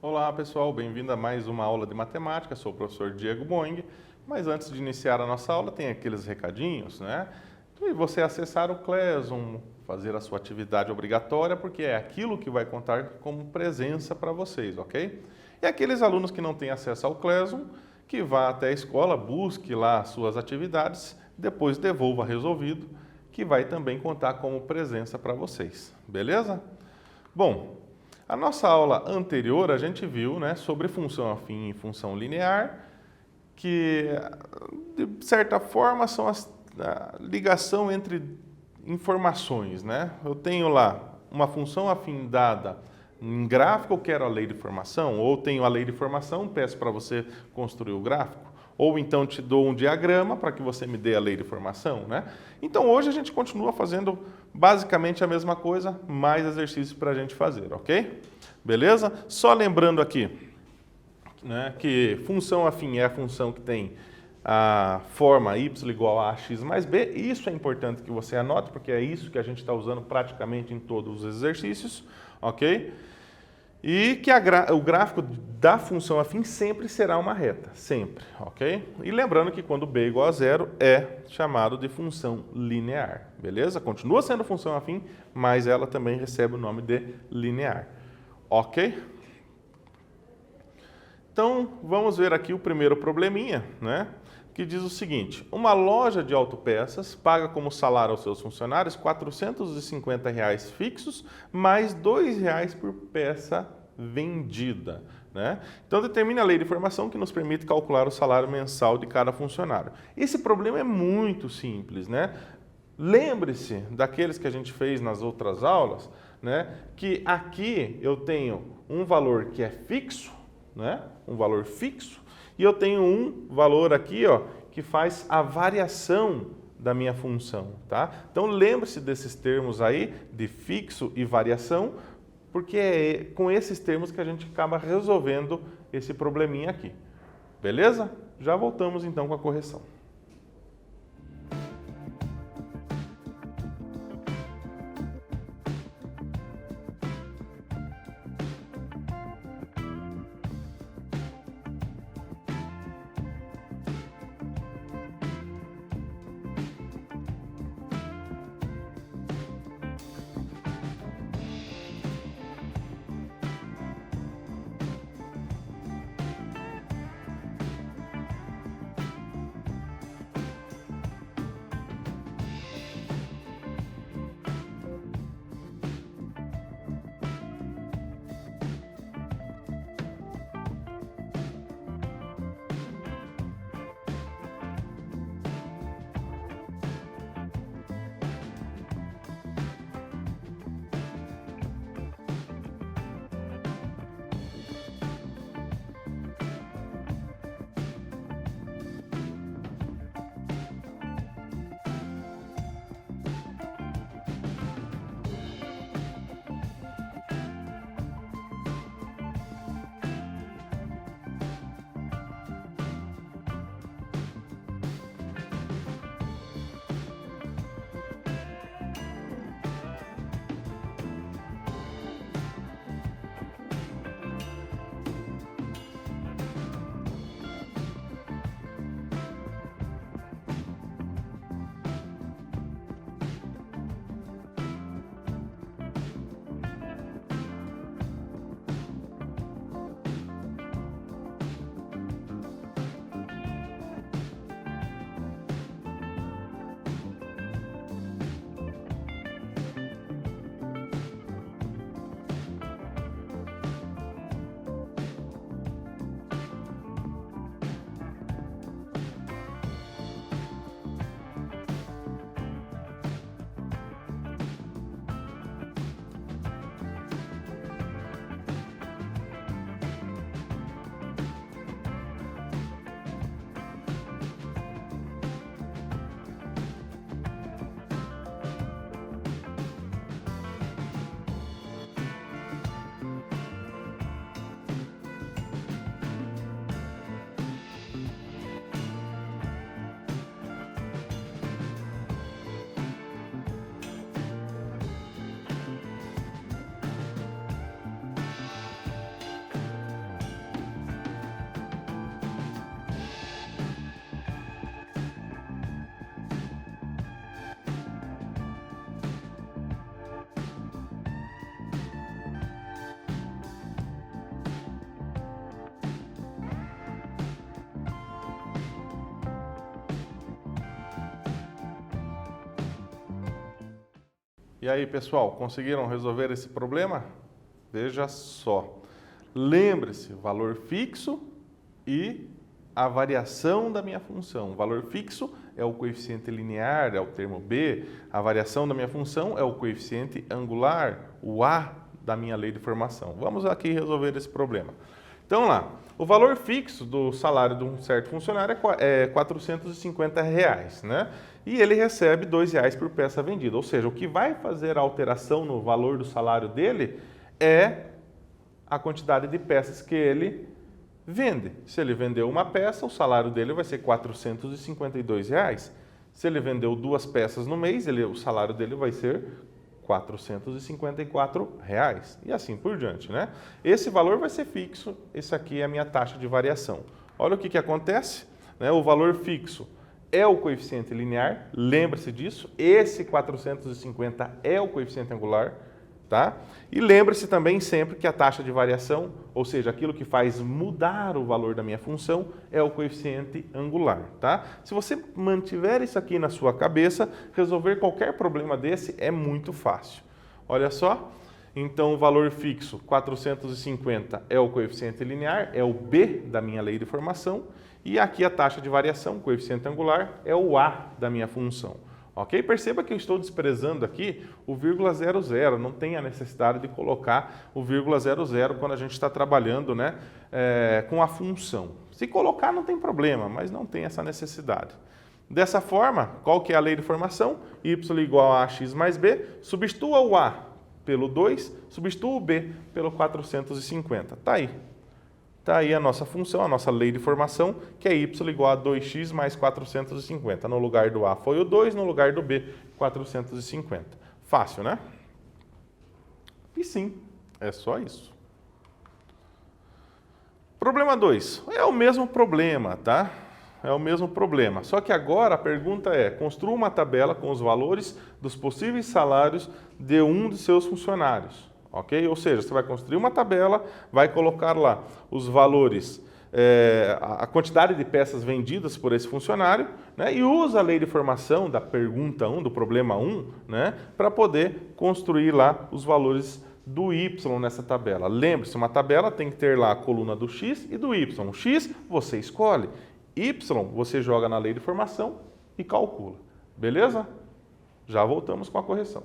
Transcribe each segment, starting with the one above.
Olá pessoal, bem-vindo a mais uma aula de matemática, sou o professor Diego Boing, mas antes de iniciar a nossa aula tem aqueles recadinhos, né? E você acessar o Classroom, fazer a sua atividade obrigatória, porque é aquilo que vai contar como presença para vocês, ok? E aqueles alunos que não têm acesso ao Classroom, que vá até a escola, busque lá as suas atividades, depois devolva resolvido, que vai também contar como presença para vocês, beleza? Bom, a nossa aula anterior a gente viu, né, sobre função afim e função linear, que de certa forma são a ligação entre informações, né? Eu tenho lá uma função afim dada em gráfico, eu quero a lei de formação, ou tenho a lei de formação, peço para você construir o gráfico, ou então te dou um diagrama para que você me dê a lei de formação, né? Então hoje a gente continua fazendo basicamente a mesma coisa, mais exercícios para a gente fazer, ok? Beleza? Só lembrando aqui, né, que função afim é a função que tem a forma y igual a x mais b. Isso é importante que você anote, porque é isso que a gente está usando praticamente em todos os exercícios, ok? E que o gráfico da função afim sempre será uma reta, sempre, ok? E lembrando que quando b é igual a zero é chamado de função linear, beleza? Continua sendo função afim, mas ela também recebe o nome de linear, ok? Então, vamos ver aqui o primeiro probleminha, né? Que diz o seguinte: uma loja de autopeças paga como salário aos seus funcionários R$ 450 fixos, mais R$ 2 por peça vendida, né? Então, determine a lei de formação que nos permite calcular o salário mensal de cada funcionário. Esse problema é muito simples, né? Lembre-se daqueles que a gente fez nas outras aulas, né? Que aqui eu tenho um valor que é fixo, né? Um valor fixo, e eu tenho um valor aqui, ó, que faz a variação da minha função, tá? Então lembre-se desses termos aí, de fixo e variação, porque é com esses termos que a gente acaba resolvendo esse probleminha aqui. Beleza? Já voltamos então com a correção. E aí, pessoal, conseguiram resolver esse problema? Veja só. Lembre-se, valor fixo e a variação da minha função. O valor fixo é o coeficiente linear, é o termo B. A variação da minha função é o coeficiente angular, o A da minha lei de formação. Vamos aqui resolver esse problema. Então, lá, o valor fixo do salário de um certo funcionário é R$450, né? E ele recebe R$2 por peça vendida. Ou seja, o que vai fazer a alteração no valor do salário dele é a quantidade de peças que ele vende. Se ele vendeu uma peça, o salário dele vai ser R$452. Se ele vendeu 2 peças no mês, o salário dele vai ser R$454. E assim por diante, né? Esse valor vai ser fixo, esse aqui é a minha taxa de variação. Olha o que acontece, né? O valor fixo é o coeficiente linear, lembre-se disso, esse 450 é o coeficiente angular, tá? E lembre-se também sempre que a taxa de variação, ou seja, aquilo que faz mudar o valor da minha função, é o coeficiente angular, tá? Se você mantiver isso aqui na sua cabeça, resolver qualquer problema desse é muito fácil. Olha só, então o valor fixo 450 é o coeficiente linear, é o B da minha lei de formação, e aqui a taxa de variação, o coeficiente angular, é o A da minha função. Ok? Perceba que eu estou desprezando aqui o vírgula 00, não tem a necessidade de colocar o vírgula 00 quando a gente está trabalhando, né, com a função. Se colocar não tem problema, mas não tem essa necessidade. Dessa forma, qual que é a lei de formação? Y igual a x mais b, substitua o A pelo 2, substitua o B pelo 450. Está aí. Está aí a nossa função, a nossa lei de formação, que é y igual a 2x mais 450. No lugar do A foi o 2, no lugar do B, 450. Fácil, né? E sim, é só isso. Problema 2. É o mesmo problema, tá? É o mesmo problema. Só que agora a pergunta é, construa uma tabela com os valores dos possíveis salários de um de seus funcionários. Ok? Ou seja, você vai construir uma tabela, vai colocar lá os valores, a quantidade de peças vendidas por esse funcionário, né? E usa a lei de formação da pergunta 1, do problema 1, né? Para poder construir lá os valores do Y nessa tabela. Lembre-se, uma tabela tem que ter lá a coluna do X e do Y. O X você escolhe, Y você joga na lei de formação e calcula. Beleza? Já voltamos com a correção.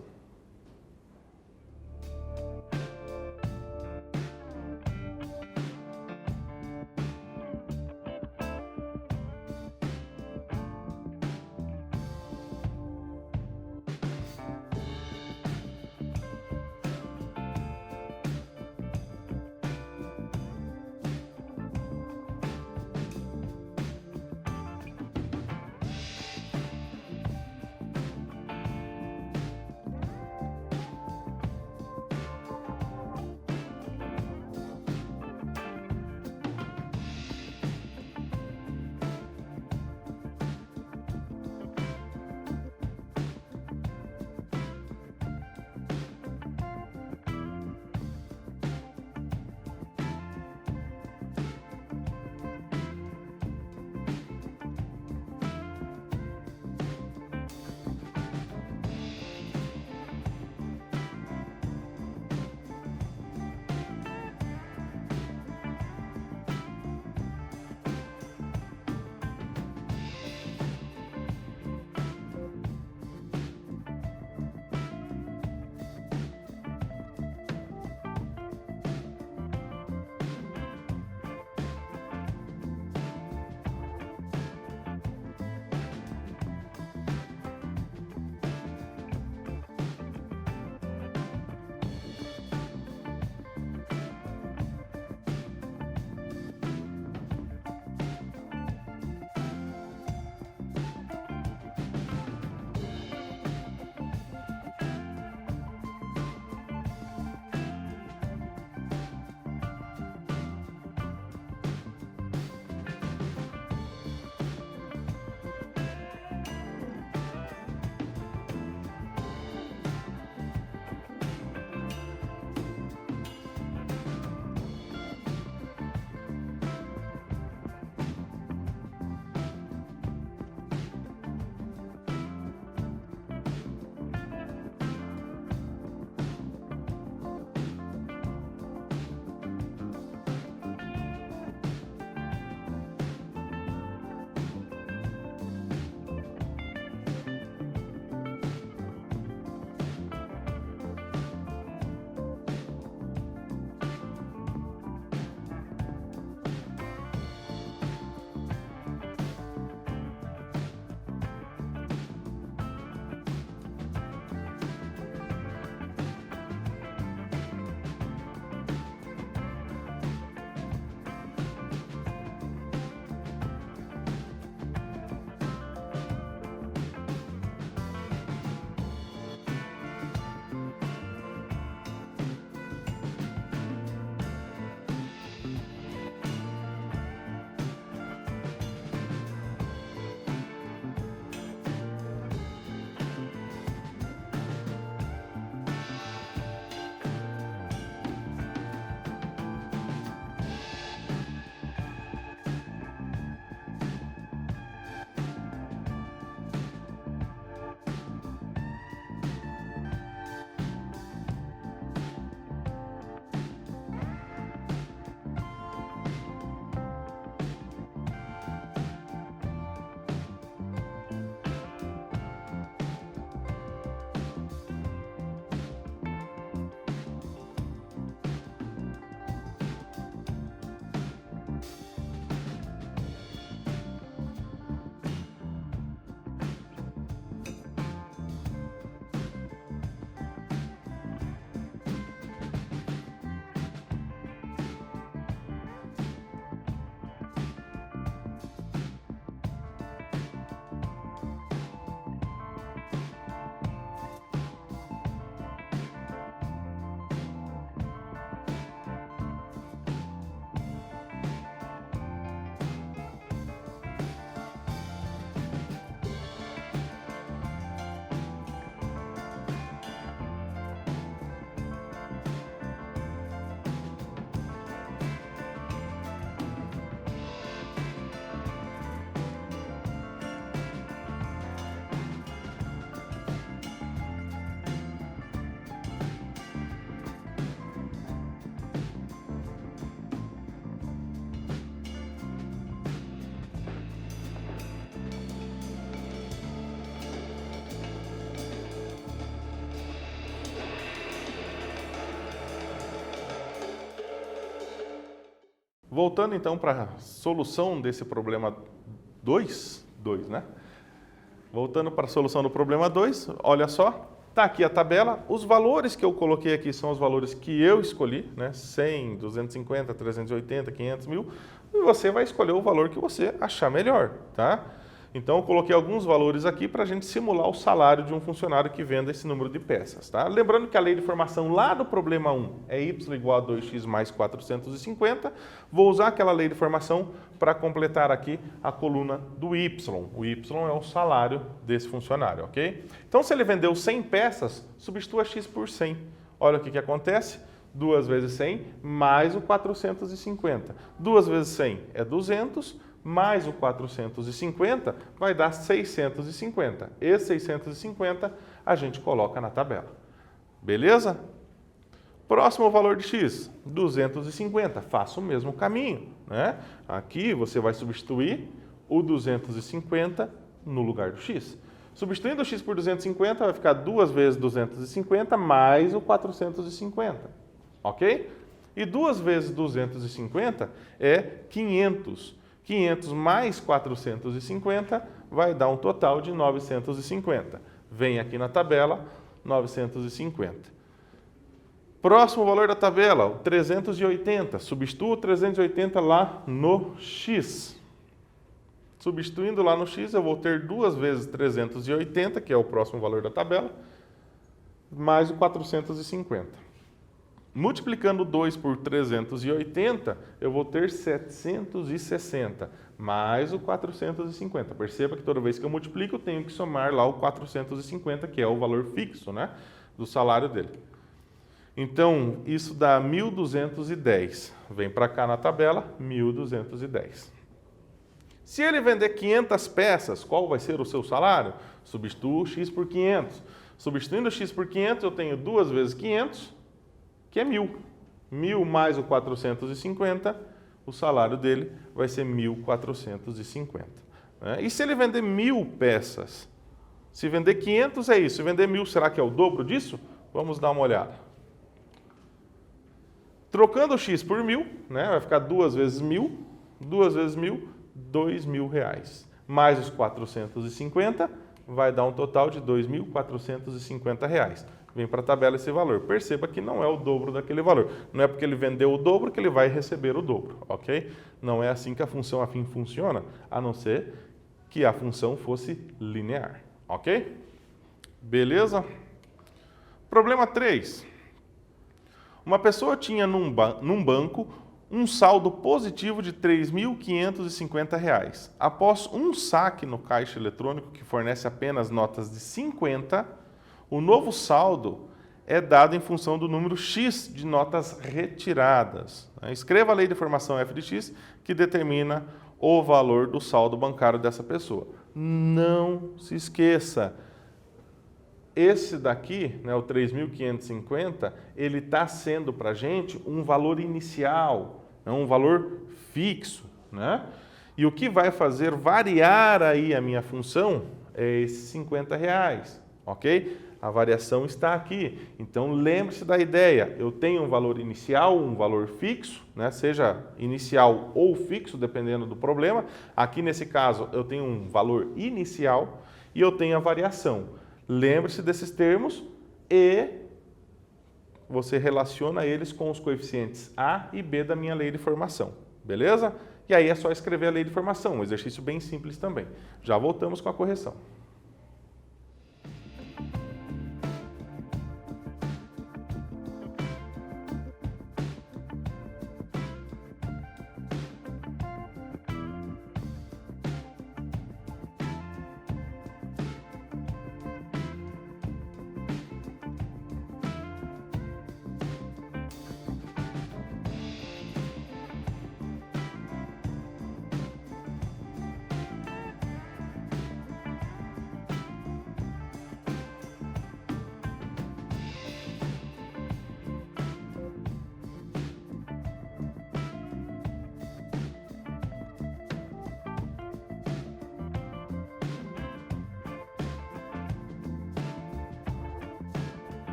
Voltando então para a solução desse problema 2, né? Voltando para a solução do problema 2, olha só, está aqui a tabela. Os valores que eu coloquei aqui são os valores que eu escolhi, né? 100, 250, 380, 500 mil. E você vai escolher o valor que você achar melhor, tá? Então, eu coloquei alguns valores aqui para a gente simular o salário de um funcionário que venda esse número de peças, tá? Lembrando que a lei de formação lá do problema 1 é y igual a 2x mais 450. Vou usar aquela lei de formação para completar aqui a coluna do y. O y é o salário desse funcionário, ok? Então, se ele vendeu 100 peças, substitua x por 100. Olha o que acontece. 2 vezes 100 mais o 450. 2 vezes 100 é 200, mais o 450 vai dar 650. Esse 650 a gente coloca na tabela. Beleza? Próximo valor de x, 250. Faça o mesmo caminho, né? Aqui você vai substituir o 250 no lugar do x. Substituindo o x por 250, vai ficar 2 vezes 250 mais o 450. Ok? E 2 vezes 250 é 500. 500 mais 450 vai dar um total de 950. Vem aqui na tabela, 950. Próximo valor da tabela, o 380. Substitua o 380 lá no x. Substituindo lá no x, eu vou ter 2 vezes 380, que é o próximo valor da tabela, mais o 450. Multiplicando 2 por 380, eu vou ter 760, mais o 450. Perceba que toda vez que eu multiplico, eu tenho que somar lá o 450, que é o valor fixo, né, do salário dele. Então, isso dá 1.210. Vem para cá na tabela, 1.210. Se ele vender 500 peças, qual vai ser o seu salário? Substitua o x por 500. Substituindo o x por 500, eu tenho 2 vezes 500, que é 1.000. 1.000 mais o 450, o salário dele vai ser 1.450. E se ele vender 1.000 peças? Se vender 500 é isso. Se vender 1.000, será que é o dobro disso? Vamos dar uma olhada. Trocando o x por 1.000, né, vai ficar 2 vezes 1.000. 2 vezes 1.000, R$2.000. Mais os 450, vai dar um total de R$2.450. Vem para a tabela esse valor. Perceba que não é o dobro daquele valor. Não é porque ele vendeu o dobro que ele vai receber o dobro, ok? Não é assim que a função afim funciona, a não ser que a função fosse linear, ok? Beleza? Problema 3. Uma pessoa tinha num banco um saldo positivo de R$3.550. Após um saque no caixa eletrônico que fornece apenas notas de 50, o novo saldo é dado em função do número x de notas retiradas. Escreva a lei de formação f de x, que determina o valor do saldo bancário dessa pessoa. Não se esqueça, esse daqui, né, o 3.550, ele está sendo para a gente um valor inicial, um valor fixo, né? E o que vai fazer variar aí a minha função é esses R$50, ok? A variação está aqui. Então, lembre-se da ideia. Eu tenho um valor inicial, um valor fixo, né? Seja inicial ou fixo, dependendo do problema. Aqui, nesse caso, eu tenho um valor inicial e eu tenho a variação. Lembre-se desses termos e você relaciona eles com os coeficientes A e B da minha lei de formação. Beleza? E aí é só escrever a lei de formação, um exercício bem simples também. Já voltamos com a correção.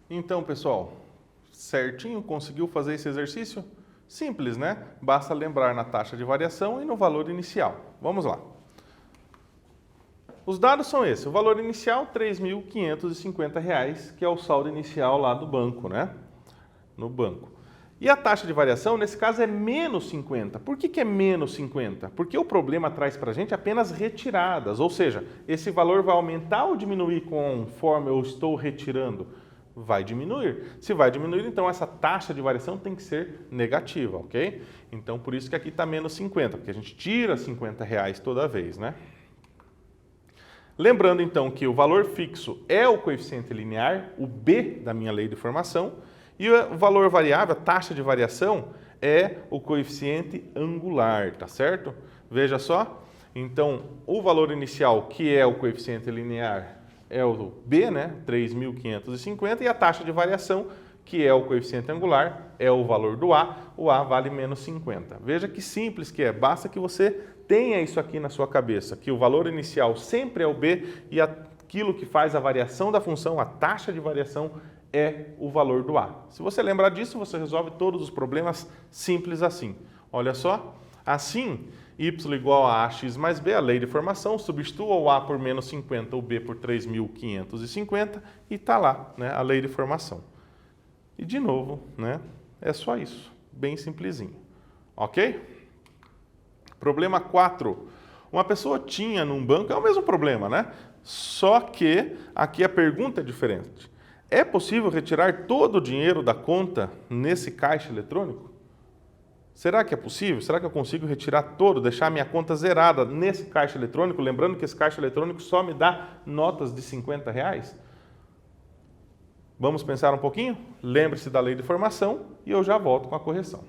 Então, pessoal, certinho, conseguiu fazer esse exercício? Simples, né? Basta lembrar na taxa de variação e no valor inicial. Vamos lá. Os dados são esses. O valor inicial, R$ 3.550, que é o saldo inicial lá do banco, né? No banco. E a taxa de variação, nesse caso, é menos 50. Por que é menos 50? Porque o problema traz para a gente apenas retiradas, ou seja, esse valor vai aumentar ou diminuir conforme eu estou retirando? Vai diminuir. Se vai diminuir, então essa taxa de variação tem que ser negativa, ok? Então, por isso que aqui está menos 50, porque a gente tira R$50 toda vez, né? Lembrando, então, que o valor fixo é o coeficiente linear, o B da minha lei de formação, e o valor variável, a taxa de variação, é o coeficiente angular, tá certo? Veja só. Então, o valor inicial, que é o coeficiente linear, é o B, né? 3.550, e a taxa de variação, que é o coeficiente angular, é o valor do A. O A vale menos 50. Veja que simples que é. Basta que você tenha isso aqui na sua cabeça, que o valor inicial sempre é o B e aquilo que faz a variação da função, a taxa de variação, é o valor do A. Se você lembrar disso, você resolve todos os problemas simples assim. Olha só. Assim, y igual a ax mais b, a lei de formação, substitua o A por menos 50, o B por 3.550 e está lá, né, a lei de formação. E de novo, né, é só isso, bem simplesinho. Ok? Problema 4. Uma pessoa tinha num banco, é o mesmo problema, né? Só que aqui a pergunta é diferente. É possível retirar todo o dinheiro da conta nesse caixa eletrônico? Será que é possível? Será que eu consigo retirar todo, deixar minha conta zerada nesse caixa eletrônico? Lembrando que esse caixa eletrônico só me dá notas de R$50. Vamos pensar um pouquinho? Lembre-se da lei de formação e eu já volto com a correção.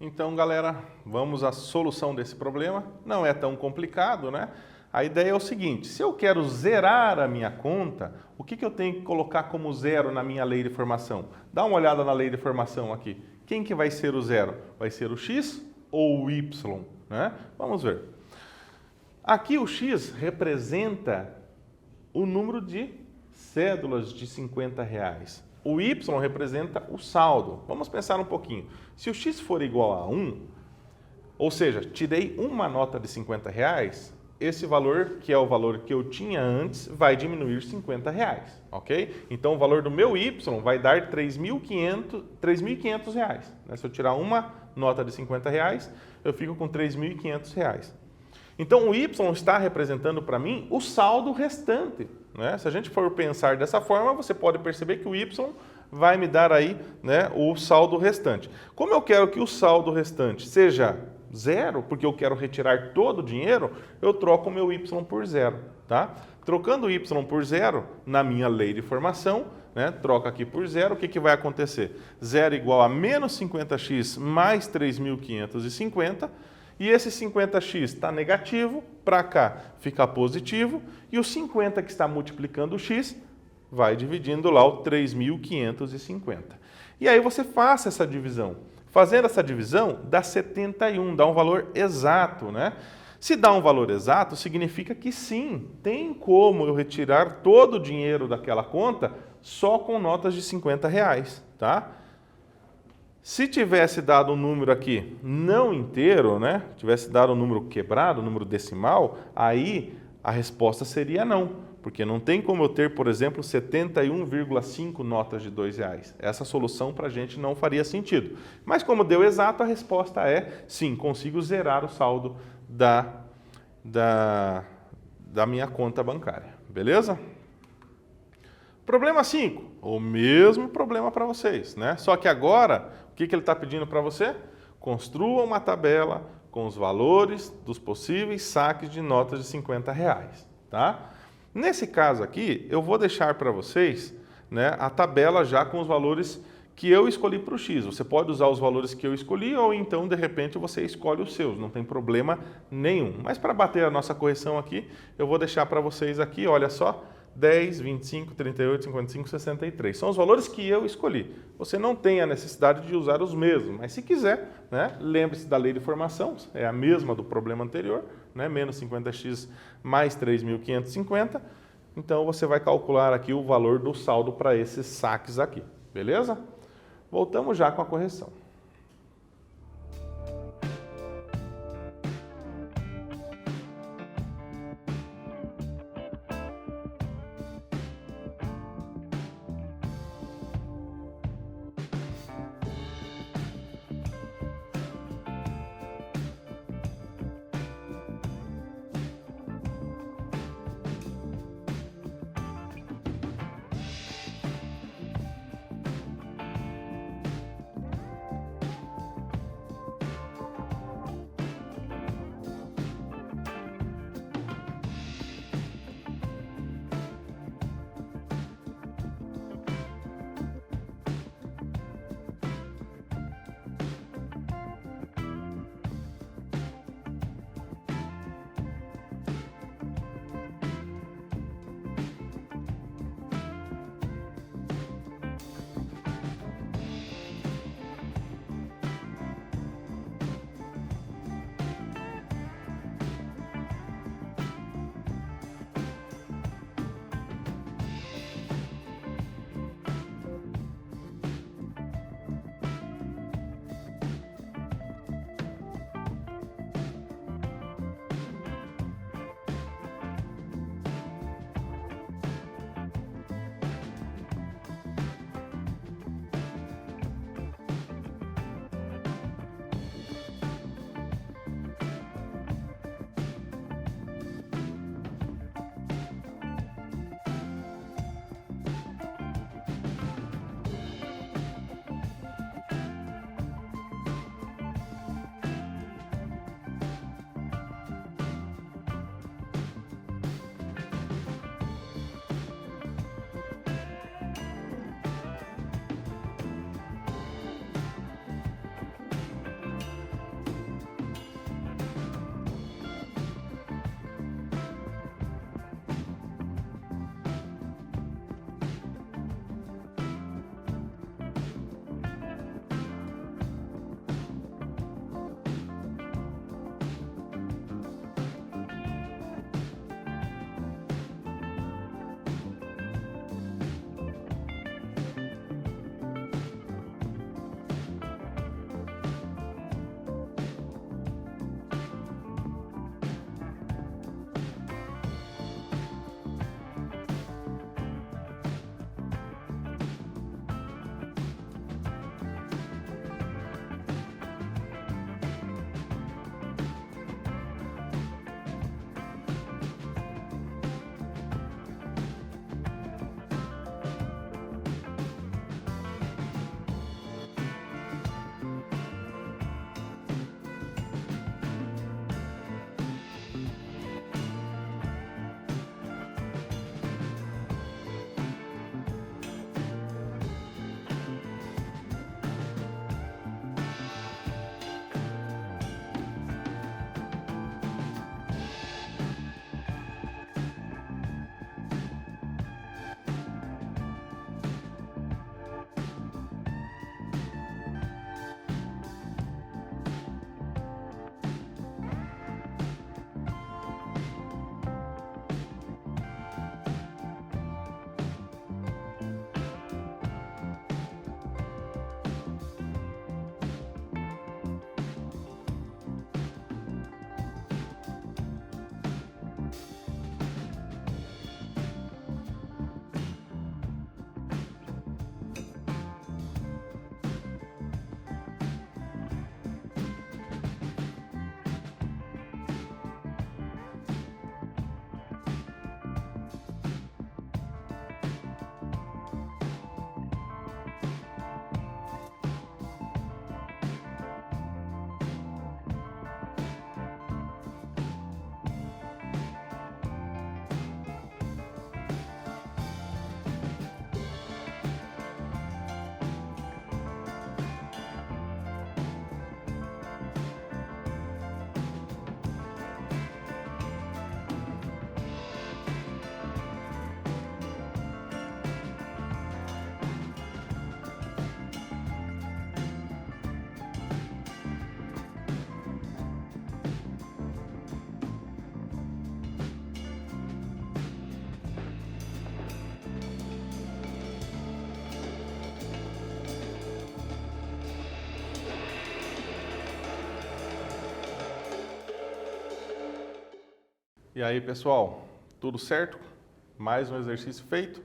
Então, galera, vamos à solução desse problema. Não é tão complicado, né? A ideia é o seguinte, se eu quero zerar a minha conta, o que eu tenho que colocar como zero na minha lei de formação? Dá uma olhada na lei de formação aqui. Quem que vai ser o zero? Vai ser o x ou o y? Né? Vamos ver. Aqui o x representa o número de cédulas de R$50. O y representa o saldo. Vamos pensar um pouquinho. Se o x for igual a 1, ou seja, tirei uma nota de R$50, esse valor, que é o valor que eu tinha antes, vai diminuir R$50, ok? Então, o valor do meu y vai dar R$3.500, né? Se eu tirar uma nota de R$50, eu fico com R$3.500. Então, o y está representando para mim o saldo restante, né? Se a gente for pensar dessa forma, você pode perceber que o y vai me dar aí, né, o saldo restante. Como eu quero que o saldo restante seja zero, porque eu quero retirar todo o dinheiro, eu troco o meu y por zero, tá? Trocando o y por zero, na minha lei de formação, né, troca aqui por zero, o que vai acontecer? Zero igual a menos 50x mais 3.550, e esse 50x está negativo, para cá fica positivo, e o 50 que está multiplicando o x vai dividindo lá o 3.550. E aí você faça essa divisão. Fazendo essa divisão, dá 71, dá um valor exato, né? Se dá um valor exato, significa que sim, tem como eu retirar todo o dinheiro daquela conta só com notas de R$50, tá? Se tivesse dado um número aqui não inteiro, né? Tivesse dado um número quebrado, um número decimal, aí a resposta seria não. Porque não tem como eu ter, por exemplo, 71,5 notas de R$2. Essa solução para a gente não faria sentido. Mas como deu exato, a resposta é sim, consigo zerar o saldo da minha conta bancária. Beleza? Problema 5, o mesmo problema para vocês, né? Só que agora, o que ele está pedindo para você? Construa uma tabela com os valores dos possíveis saques de notas de R$50, tá? Nesse caso aqui, eu vou deixar para vocês, né, a tabela já com os valores que eu escolhi para o X. Você pode usar os valores que eu escolhi ou então, de repente, você escolhe os seus. Não tem problema nenhum. Mas para bater a nossa correção aqui, eu vou deixar para vocês aqui, olha só, 10, 25, 38, 55, 63. São os valores que eu escolhi. Você não tem a necessidade de usar os mesmos, mas se quiser, né, lembre-se da lei de formação, é a mesma do problema anterior, né, menos 50x mais 3.550. Então, você vai calcular aqui o valor do saldo para esses saques aqui, beleza? Voltamos já com a correção. E aí, pessoal, tudo certo? Mais um exercício feito.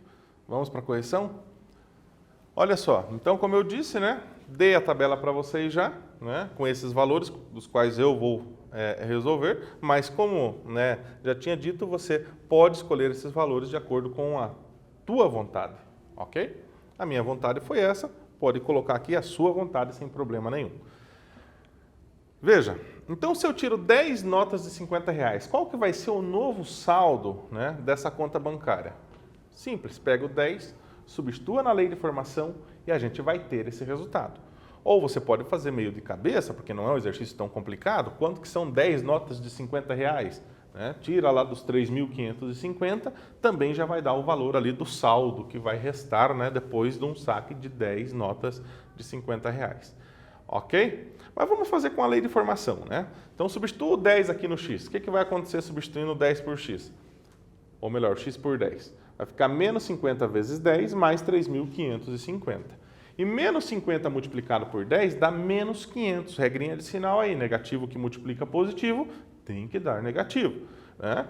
Vamos para a correção? Olha só, então como eu disse, né, dei a tabela para vocês já, né, com esses valores dos quais eu vou resolver, mas como, né, já tinha dito, você pode escolher esses valores de acordo com a tua vontade, ok? A minha vontade foi essa, pode colocar aqui a sua vontade sem problema nenhum. Veja, então se eu tiro 10 notas de R$50, qual que vai ser o novo saldo, né, dessa conta bancária? Simples, pega o 10, substitua na lei de formação e a gente vai ter esse resultado. Ou você pode fazer meio de cabeça, porque não é um exercício tão complicado, quanto que são 10 notas de R$50? Né? Tira lá dos 3.550, também já vai dar o valor ali do saldo que vai restar, né, depois de um saque de 10 notas de R$50. Ok? Mas vamos fazer com a lei de formação, né? Então, substituo o 10 aqui no x. O que vai acontecer substituindo 10 por x? Ou melhor, x por 10. Vai ficar menos 50 vezes 10 mais 3.550. E menos 50 multiplicado por 10 dá menos 500. Regrinha de sinal aí, negativo que multiplica positivo tem que dar negativo, né?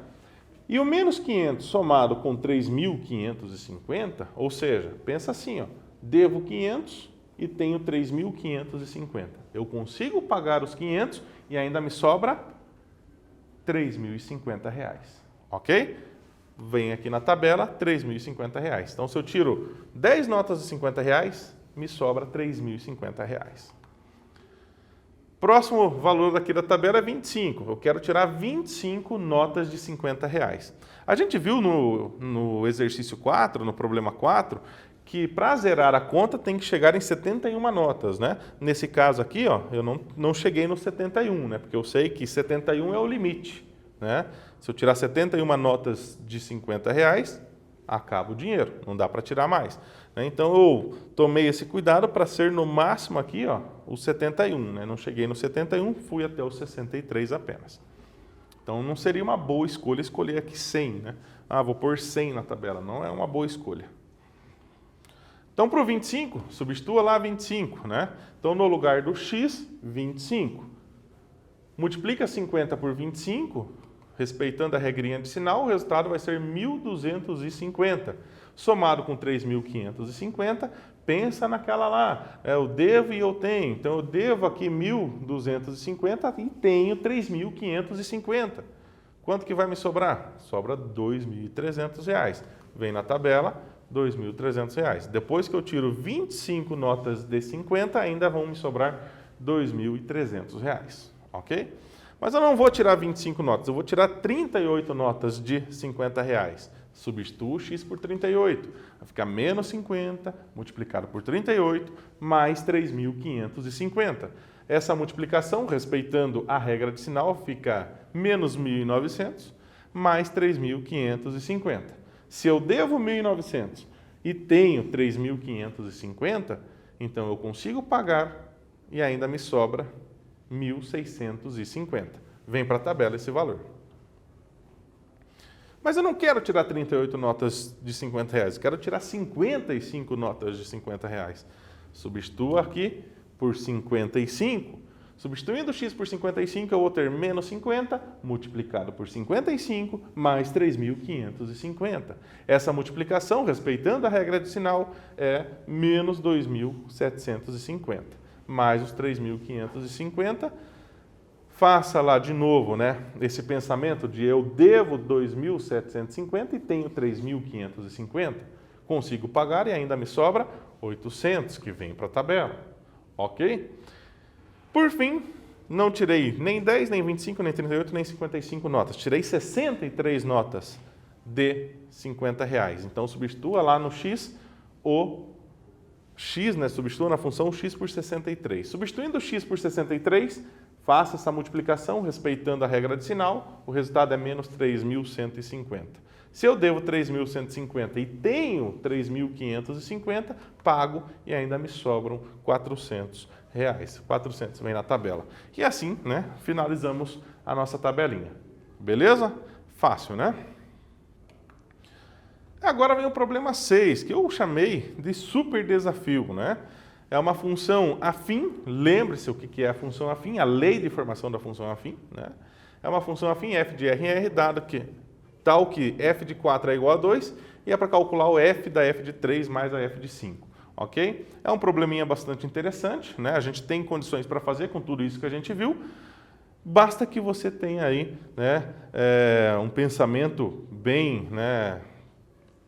E o menos 500 somado com 3.550, ou seja, pensa assim, ó, devo 500 e tenho 3.550. Eu consigo pagar os 500 e ainda me sobra R$3.050, ok? Vem aqui na tabela, R$3.050. Então, se eu tiro 10 notas de R$50, me sobra R$3.050. Próximo valor daqui da tabela é 25. Eu quero tirar 25 notas de R$50. A gente viu no exercício 4, no problema 4, que para zerar a conta tem que chegar em 71 notas, né? Nesse caso aqui, ó, eu não cheguei no 71, né? Porque eu sei que 71 é o limite, né? Se eu tirar 71 notas de R$50, acaba o dinheiro, não dá para tirar mais, né? Então eu tomei esse cuidado para ser no máximo aqui, ó, o 71, né? Não cheguei no 71, fui até o 63 apenas. Então não seria uma boa escolha escolher aqui 100, né? Ah, vou pôr 100 na tabela, não é uma boa escolha. Então, para o 25, substitua lá 25, né? Então, no lugar do x, 25. Multiplica 50 por 25, respeitando a regrinha de sinal, o resultado vai ser 1.250. Somado com 3.550, pensa naquela lá, eu devo e eu tenho. Então, eu devo aqui 1.250 e tenho 3.550. Quanto que vai me sobrar? Sobra R$2.300. Vem na tabela, R$2.300. Depois que eu tiro 25 notas de 50, ainda vão me sobrar R$2.300, ok? Mas eu não vou tirar 25 notas, eu vou tirar 38 notas de R$50. Substituo x por 38. Vai ficar menos 50 multiplicado por 38 mais 3.550. Essa multiplicação, respeitando a regra de sinal, fica menos 1.900 mais 3.550. Se eu devo 1.900 e tenho 3.550, então eu consigo pagar e ainda me sobra 1.650. Vem para a tabela esse valor. Mas eu não quero tirar 38 notas de R$50, eu quero tirar 55 notas de R$50. Substitua aqui por 55. Substituindo x por 55, eu vou ter menos 50 multiplicado por 55 mais 3.550. Essa multiplicação, respeitando a regra de sinal, é menos 2.750. Mais os 3.550. Faça lá de novo, né, esse pensamento de eu devo 2.750 e tenho 3.550. Consigo pagar e ainda me sobra 800, que vem para a tabela. Ok? Por fim, não tirei nem 10, nem 25, nem 38, nem 55 notas. Tirei 63 notas de R$50. Então, substitua lá no x o x, né? Substitua na função x por 63. Substituindo x por 63, faça essa multiplicação, respeitando a regra de sinal. O resultado é menos 3.150. Se eu devo 3.150 e tenho 3.550, pago e ainda me sobram R$400. 400 vem na tabela. E assim, né, finalizamos a nossa tabelinha. Beleza? Fácil, né? Agora vem o problema 6, que eu chamei de super desafio, né? É uma função afim, lembre-se o que é a função afim, a lei de formação da função afim, né? é uma função afim f de RR, dado que tal que f de 4 é igual a 2, e é para calcular o f da f de 3 mais a f de 5. Ok? É um probleminha bastante interessante, né? A gente tem condições para fazer com tudo isso que a gente viu. Basta que você tenha aí, né, um pensamento bem, né,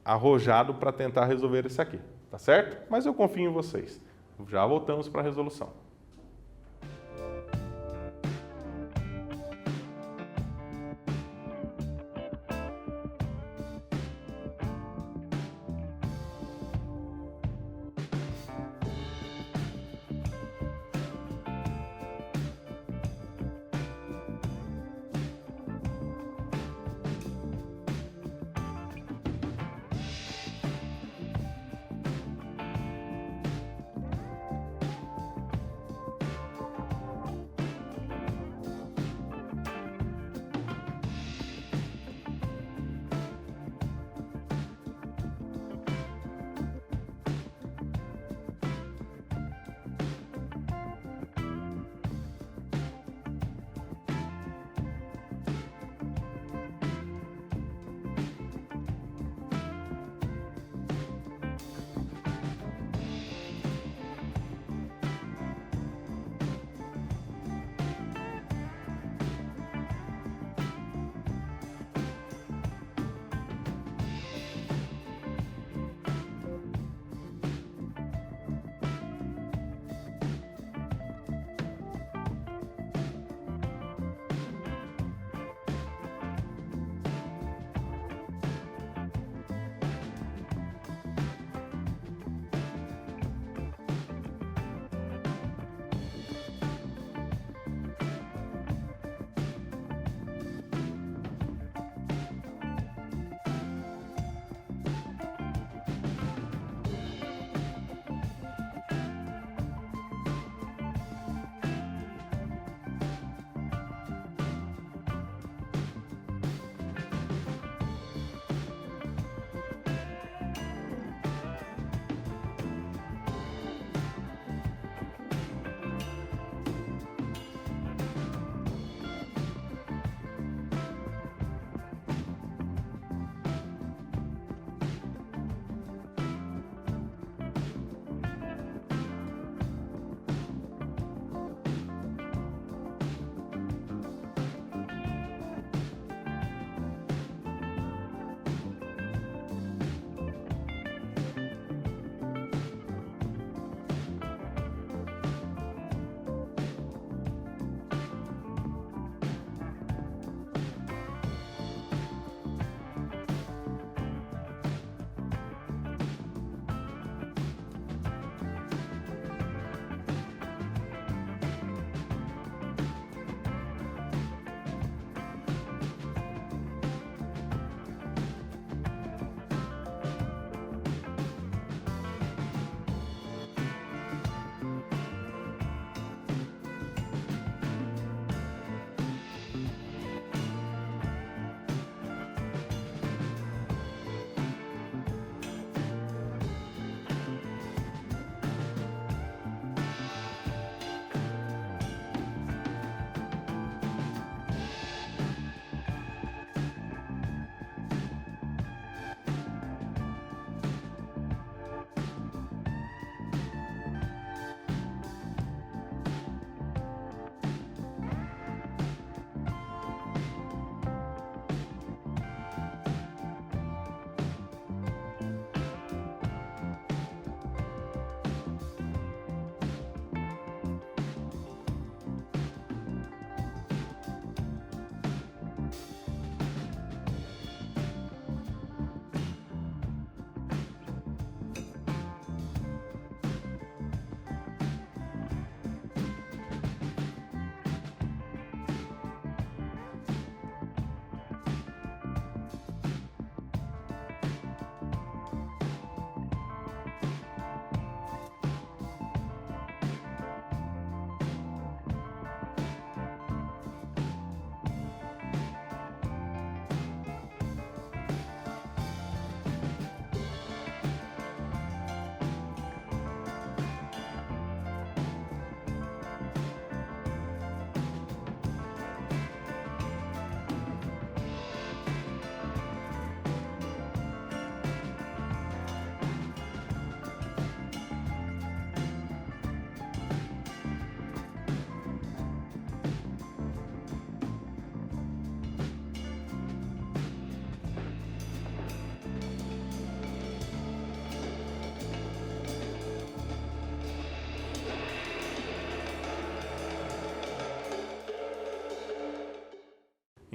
arrojado para tentar resolver isso aqui, tá certo? Mas eu confio em vocês. Já voltamos para a resolução.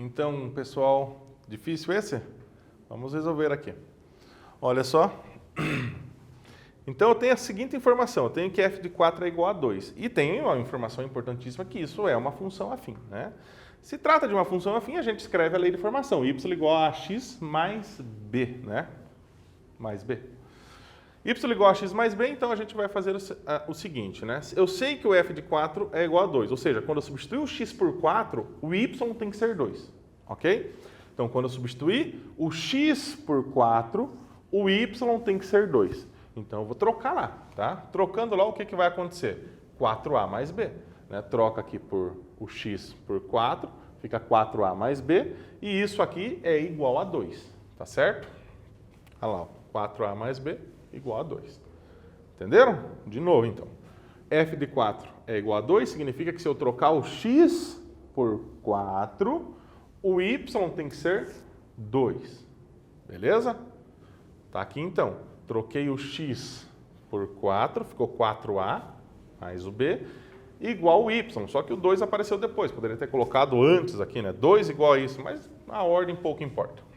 Então, pessoal, difícil esse? Vamos resolver aqui. Olha só. Então, eu tenho a seguinte informação. Eu tenho que f de 4 é igual a 2. E tem uma informação importantíssima que isso é uma função afim, né? Se trata de uma função afim, a gente escreve a lei de formação. Y igual a x mais b, né? Mais b. Y igual a x mais b, então a gente vai fazer o seguinte, né? Eu sei que o f de 4 é igual a 2, ou seja, quando eu substituir o x por 4, o y tem que ser 2, ok? Então, quando eu substituir o x por 4, o y tem que ser 2. Então, eu vou trocar lá, tá? Trocando lá, o que vai acontecer? 4a mais b, né? Troca aqui por o x por 4, fica 4a mais b, e isso aqui é igual a 2, tá certo? Olha lá, 4a mais b igual a 2. Entenderam? De novo, então. F de 4 é igual a 2, significa que se eu trocar o x por 4, o y tem que ser 2. Beleza? Tá aqui, então. Troquei o x por 4, ficou 4a mais o b, igual o y, só que o 2 apareceu depois. Poderia ter colocado antes aqui, né? 2 igual a isso, mas a ordem pouco importa.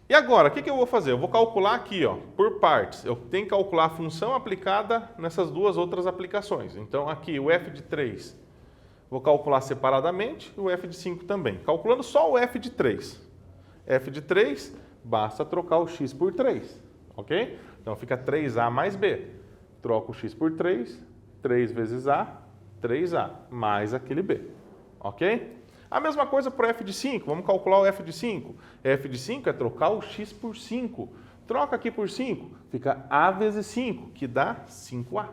E agora, o que eu vou fazer? Eu vou calcular aqui, ó, por partes. Eu tenho que calcular a função aplicada nessas duas outras aplicações. Então, aqui, o f de 3, vou calcular separadamente, e o f de 5 também. Calculando só o f de 3. F de 3, basta trocar o x por 3, ok? Então, fica 3a mais b. Troco o x por 3, 3 vezes a, 3a, mais aquele b, ok? A mesma coisa para o f de 5, vamos calcular o f de 5. F de 5 é trocar o x por 5. Troca aqui por 5, fica a vezes 5, que dá 5a,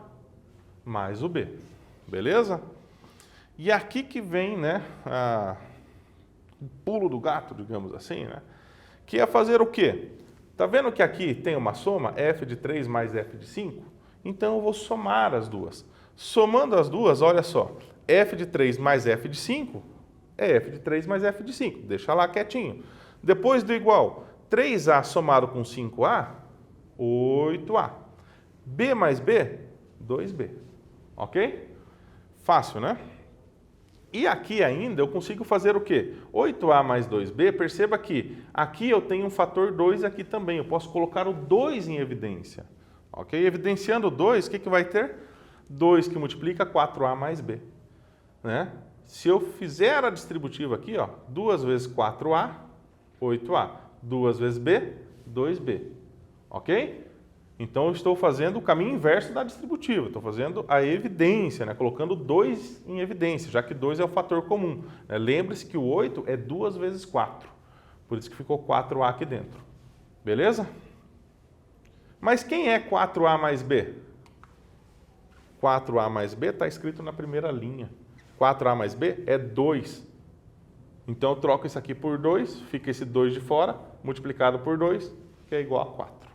mais o b. Beleza? E aqui que vem, né, o pulo do gato, digamos assim, né? Que é fazer o quê? Tá vendo que aqui tem uma soma, f de 3 mais f de 5? Então eu vou somar as duas. Somando as duas, olha só, f de 3 mais f de 5 é f de 3 mais f de 5. Deixa lá quietinho. Depois do igual, 3a somado com 5a, 8a. B mais b, 2b. Ok? Fácil, né? E aqui ainda eu consigo fazer o quê? 8a mais 2b, perceba que aqui eu tenho um fator 2 aqui também. Eu posso colocar o 2 em evidência. Ok? Evidenciando o 2, o que vai ter? 2 que multiplica 4a mais b. Né? Se eu fizer a distributiva aqui, ó, 2 vezes 4a, 8a. 2 vezes b, 2b. Ok? Então, eu estou fazendo o caminho inverso da distributiva. Estou fazendo a evidência, né? Colocando 2 em evidência, já que 2 é o fator comum. Né? Lembre-se que o 8 é 2 vezes 4. Por isso que ficou 4a aqui dentro. Beleza? Mas quem é 4a mais b? 4a mais b está escrito na primeira linha. 4a mais b é 2. Então, eu troco isso aqui por 2, fica esse 2 de fora, multiplicado por 2, que é igual a 4.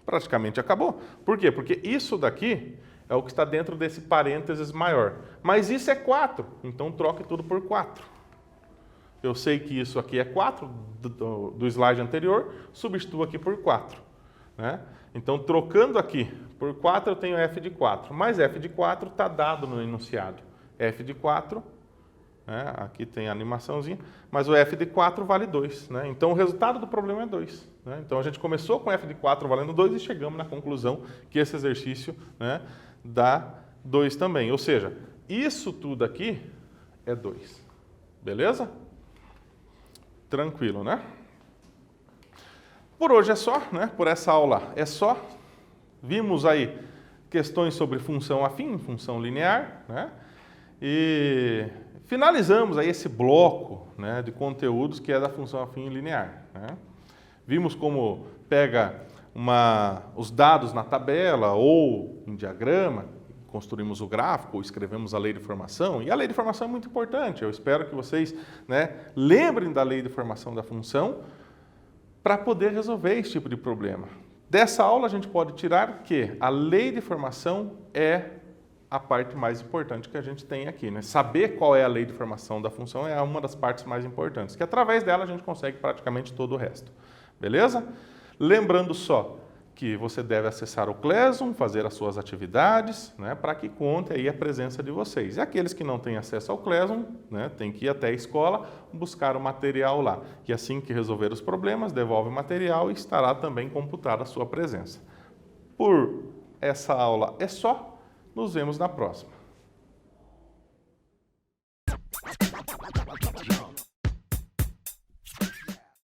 Praticamente acabou. Por quê? Porque isso daqui é o que está dentro desse parênteses maior. Mas isso é 4, então troque tudo por 4. Eu sei que isso aqui é 4 do slide anterior, substituo aqui por 4. Né? Então, trocando aqui por 4, eu tenho f de 4. Mas f de 4 está dado no enunciado. F de 4, né? Aqui tem a animaçãozinha, mas o f de 4 vale 2. Né? Então, o resultado do problema é 2. Né? Então, a gente começou com f de 4 valendo 2 e chegamos na conclusão que esse exercício, né, dá 2 também. Ou seja, isso tudo aqui é 2. Beleza? Tranquilo, né? Por hoje é só, né? Por essa aula é só. Vimos aí questões sobre função afim, função linear, né? E finalizamos aí esse bloco, né, de conteúdos que é da função afim linear. Né? Vimos como pega os dados na tabela ou em diagrama, construímos o gráfico, ou escrevemos a lei de formação. E a lei de formação é muito importante. Eu espero que vocês, né, lembrem da lei de formação da função para poder resolver esse tipo de problema. Dessa aula a gente pode tirar que a lei de formação é a parte mais importante que a gente tem aqui, né? Saber qual é a lei de formação da função é uma das partes mais importantes, que através dela a gente consegue praticamente todo o resto. Beleza? Lembrando só que você deve acessar o Classroom, fazer as suas atividades, né, para que conte aí a presença de vocês. E aqueles que não têm acesso ao Classroom, né, tem que ir até a escola buscar o material lá. E assim que resolver os problemas, devolve o material e estará também computada a sua presença. Por essa aula é só, nos vemos na próxima.